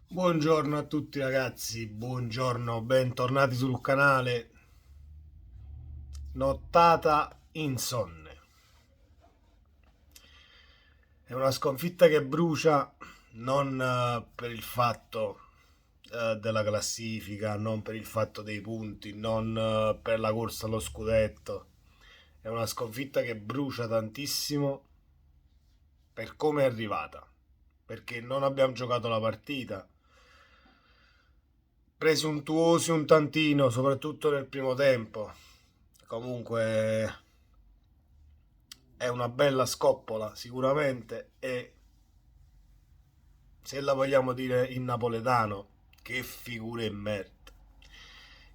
Buongiorno a tutti ragazzi, buongiorno, bentornati sul canale. Nottata insonne. È una sconfitta che brucia non per il fatto della classifica, non per il fatto dei punti, non per la corsa allo scudetto. È una sconfitta che brucia tantissimo per come è arrivata, perché non abbiamo giocato la partita, presuntuosi un tantino, soprattutto nel primo tempo. Comunque è una bella scoppola sicuramente e se la vogliamo dire in napoletano, che figura in merda.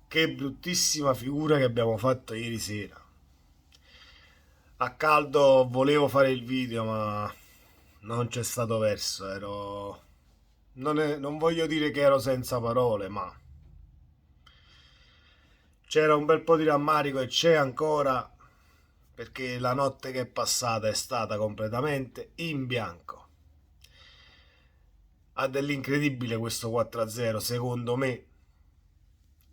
Che bruttissima figura che abbiamo fatto ieri sera. A caldo volevo fare il video, ma non c'è stato verso. Non voglio dire che ero senza parole, ma c'era un bel po' di rammarico e c'è ancora perché la notte che è passata è stata completamente in bianco. Ha dell'incredibile questo 4-0, secondo me.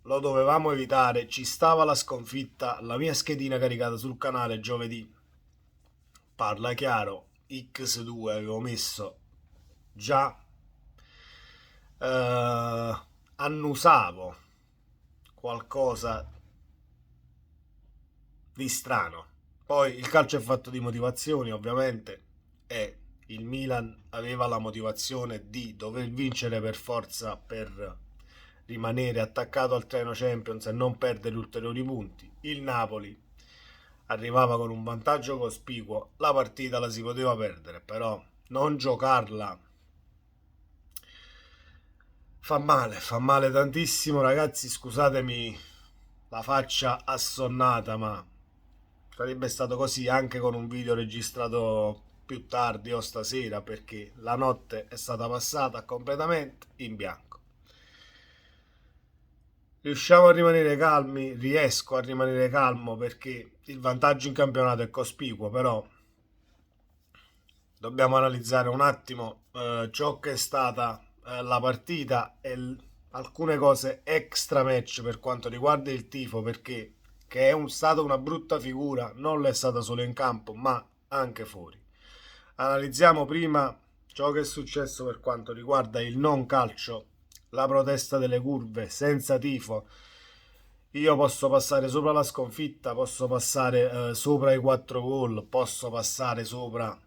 Lo dovevamo evitare, ci stava la sconfitta, la mia schedina caricata sul canale giovedì. Parla chiaro, X2 avevo messo già, annusavo qualcosa di strano. Poi il calcio è fatto di motivazioni, ovviamente, e il Milan aveva la motivazione di dover vincere per forza per rimanere attaccato al treno Champions e non perdere ulteriori punti. Il Napoli arrivava con un vantaggio cospicuo, la partita la si poteva perdere, però non giocarla fa male tantissimo, ragazzi, scusatemi la faccia assonnata, ma sarebbe stato così anche con un video registrato più tardi o stasera perché la notte è stata passata completamente in bianco. Riusciamo a rimanere calmi, riesco a rimanere calmo perché il vantaggio in campionato è cospicuo, però dobbiamo analizzare un attimo ciò che è stata la partita e alcune cose extra match per quanto riguarda il tifo, perché che stata una brutta figura, non l'è stata solo in campo, ma anche fuori. Analizziamo prima ciò che è successo per quanto riguarda il non calcio, la protesta delle curve senza tifo. Io posso passare sopra la sconfitta, posso passare sopra i 4 gol, posso passare sopra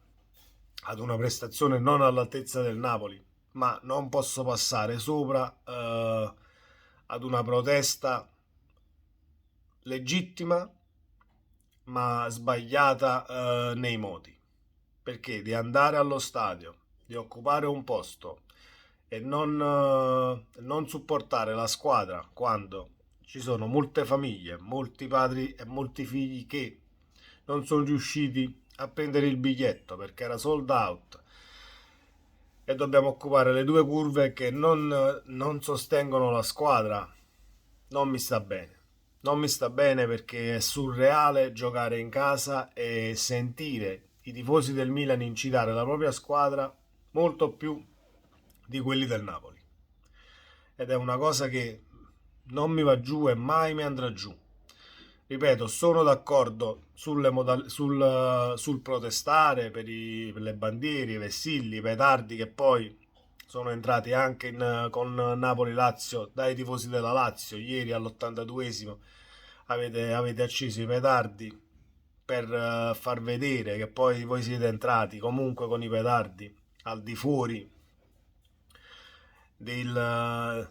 ad una prestazione non all'altezza del Napoli, ma non posso passare sopra ad una protesta legittima ma sbagliata nei modi. Perché di andare allo stadio, di occupare un posto e non supportare la squadra quando ci sono molte famiglie, molti padri e molti figli che non sono riusciti a prendere il biglietto perché era sold out e dobbiamo occupare le due curve che non sostengono la squadra, non mi sta bene. Non mi sta bene perché è surreale giocare in casa e sentire i tifosi del Milan incitare la propria squadra molto più di quelli del Napoli. Ed è una cosa che non mi va giù e mai mi andrà giù. Ripeto, sono d'accordo sul protestare per le bandiere, i vessilli, i petardi che poi sono entrati anche con Napoli-Lazio dai tifosi della Lazio. Ieri all'82esimo avete acceso i petardi per far vedere che poi voi siete entrati comunque con i petardi al di fuori delle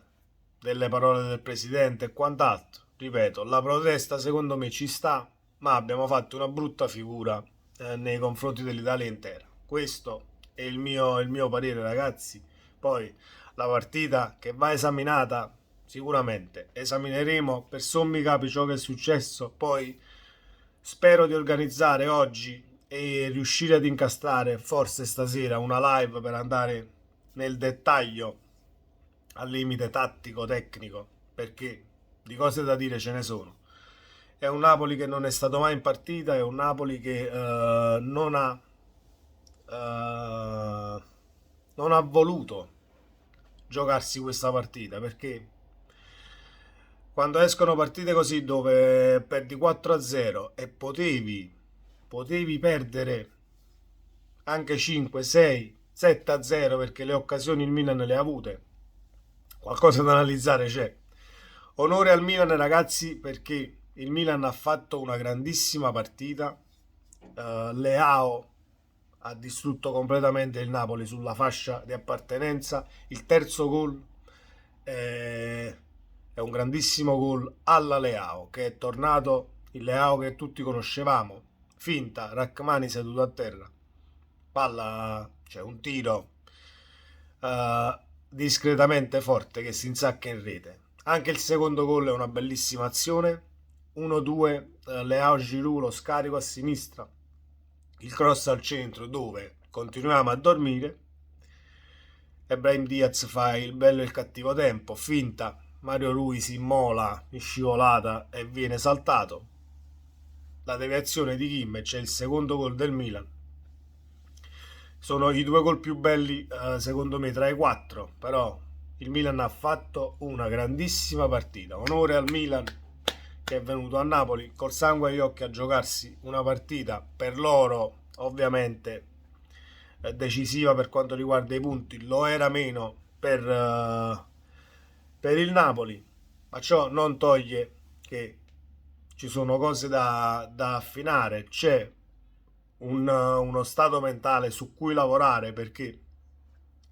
parole del presidente e quant'altro. Ripeto, la protesta secondo me ci sta, ma abbiamo fatto una brutta figura nei confronti dell'Italia intera. Questo è il mio parere, ragazzi. Poi la partita che va esaminata, sicuramente esamineremo per sommi capi ciò che è successo. Poi spero di organizzare oggi e riuscire ad incastrare forse stasera una live per andare nel dettaglio al limite tattico tecnico perché di cose da dire ce ne sono. È un Napoli che non è stato mai in partita, è un Napoli che eh, non ha voluto giocarsi questa partita, perché quando escono partite così dove perdi 4-0 e potevi perdere anche 5, 6, 7-0 perché le occasioni il Milan le ha avute, qualcosa da analizzare c'è. Onore al Milan ragazzi, perché il Milan ha fatto una grandissima partita. Leao ha distrutto completamente il Napoli sulla fascia di appartenenza. Il terzo gol è un grandissimo gol alla Leao, che è tornato il Leao che tutti conoscevamo. Finta, Rachmani seduto a terra, palla, c'è un tiro discretamente forte che si insacca in rete. Anche il secondo gol è una bellissima azione. 1-2, Leao Giroud, lo scarico a sinistra, il cross al centro dove continuiamo a dormire. Brahim Diaz fa il bello e il cattivo tempo, finta, Mario Rui si immola in scivolata e viene saltato. La deviazione di Kimmich è il secondo gol del Milan. Sono i due gol più belli secondo me tra i quattro, però il Milan ha fatto una grandissima partita. Onore al Milan che è venuto a Napoli col sangue agli occhi a giocarsi una partita per loro ovviamente decisiva per quanto riguarda i punti, lo era meno per il Napoli, ma ciò non toglie che ci sono cose da affinare, c'è uno stato mentale su cui lavorare, perché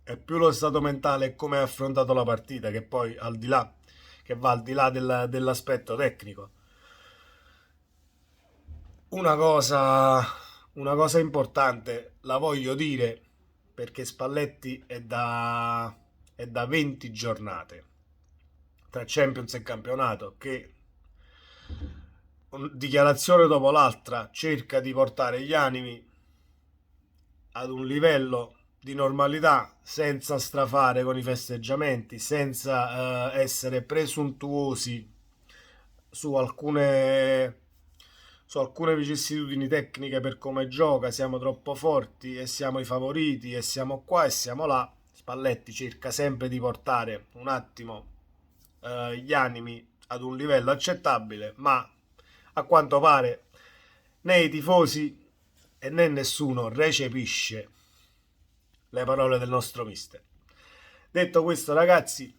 è più lo stato mentale e come hai affrontato la partita che poi che va al di là dell'aspetto tecnico. Una cosa, una cosa importante la voglio dire, perché Spalletti è da 20 giornate tra Champions e campionato che dichiarazione dopo l'altra cerca di portare gli animi ad un livello di normalità senza strafare con i festeggiamenti, senza essere presuntuosi su alcune, su alcune vicissitudini tecniche per come gioca. Siamo troppo forti e siamo i favoriti e siamo qua e siamo là. Spalletti cerca sempre di portare un attimo gli animi ad un livello accettabile, ma a quanto pare né i tifosi e né nessuno recepisce le parole del nostro mister. Detto questo ragazzi,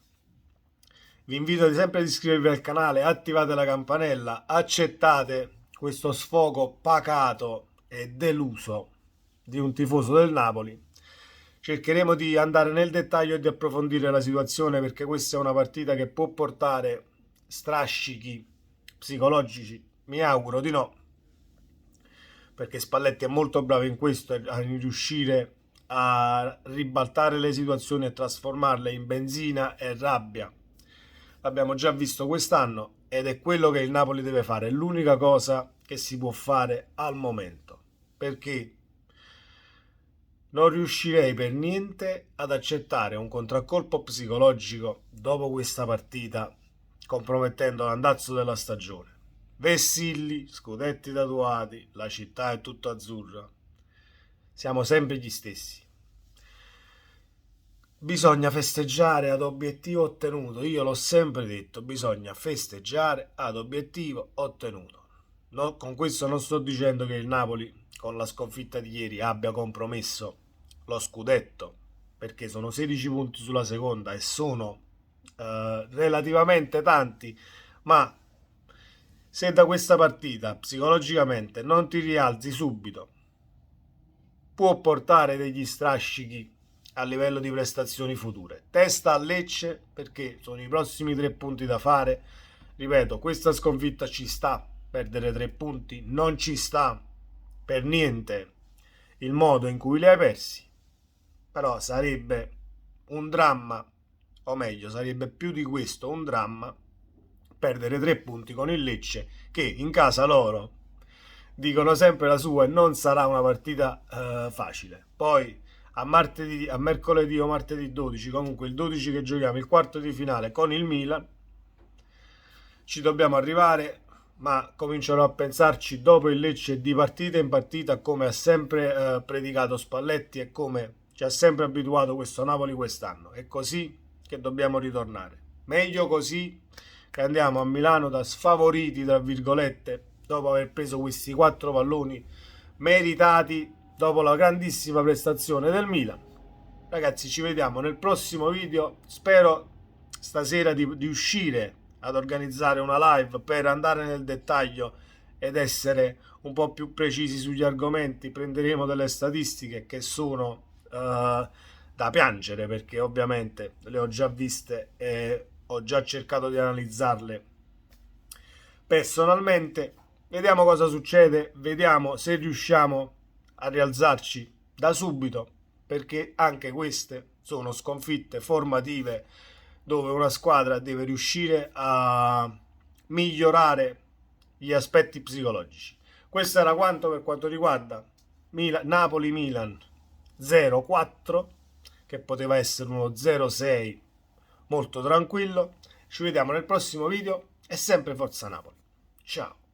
vi invito sempre ad iscrivervi al canale, attivate la campanella, accettate questo sfogo pacato e deluso di un tifoso del Napoli. Cercheremo di andare nel dettaglio e di approfondire la situazione, perché questa è una partita che può portare strascichi psicologici. Mi auguro di no, perché Spalletti è molto bravo in questo, a riuscire a ribaltare le situazioni e trasformarle in benzina e rabbia. L'abbiamo già visto quest'anno ed è quello che il Napoli deve fare, è l'unica cosa che si può fare al momento, perché non riuscirei per niente ad accettare un contraccolpo psicologico dopo questa partita, compromettendo l'andazzo della stagione. Vessilli, scudetti tatuati, la città è tutta azzurra. Siamo sempre gli stessi. Bisogna festeggiare ad obiettivo ottenuto. Io l'ho sempre detto, bisogna festeggiare ad obiettivo ottenuto. No, con questo non sto dicendo che il Napoli con la sconfitta di ieri abbia compromesso lo scudetto, perché sono 16 punti sulla seconda e sono relativamente tanti, ma se da questa partita psicologicamente non ti rialzi subito, può portare degli strascichi a livello di prestazioni future. Testa a Lecce, perché sono i prossimi 3 punti da fare. Ripeto, questa sconfitta ci sta, perdere 3 punti non ci sta per niente il modo in cui li hai persi, però sarebbe un dramma, o meglio sarebbe più di questo un dramma, perdere 3 punti con il Lecce, che in casa loro dicono sempre la sua e non sarà una partita facile. Poi a mercoledì o martedì 12, comunque il 12 che giochiamo il quarto di finale con il Milan, ci dobbiamo arrivare, ma comincerò a pensarci dopo il Lecce, di partita in partita, come ha sempre predicato Spalletti e come ci ha sempre abituato questo Napoli quest'anno, e così che dobbiamo ritornare. Meglio così che andiamo a Milano da sfavoriti, tra virgolette, dopo aver preso questi 4 palloni meritati dopo la grandissima prestazione del Milan. Ragazzi, ci vediamo nel prossimo video. Spero stasera di riuscire ad organizzare una live per andare nel dettaglio ed essere un po' più precisi sugli argomenti. Prenderemo delle statistiche che sono da piangere, perché ovviamente le ho già viste e ho già cercato di analizzarle personalmente. Vediamo cosa succede, vediamo se riusciamo a rialzarci da subito, perché anche queste sono sconfitte formative dove una squadra deve riuscire a migliorare gli aspetti psicologici. Questo era quanto per quanto riguarda Napoli-Milan 0-4, che poteva essere uno 0-6 molto tranquillo. Ci vediamo nel prossimo video e sempre Forza Napoli. Ciao.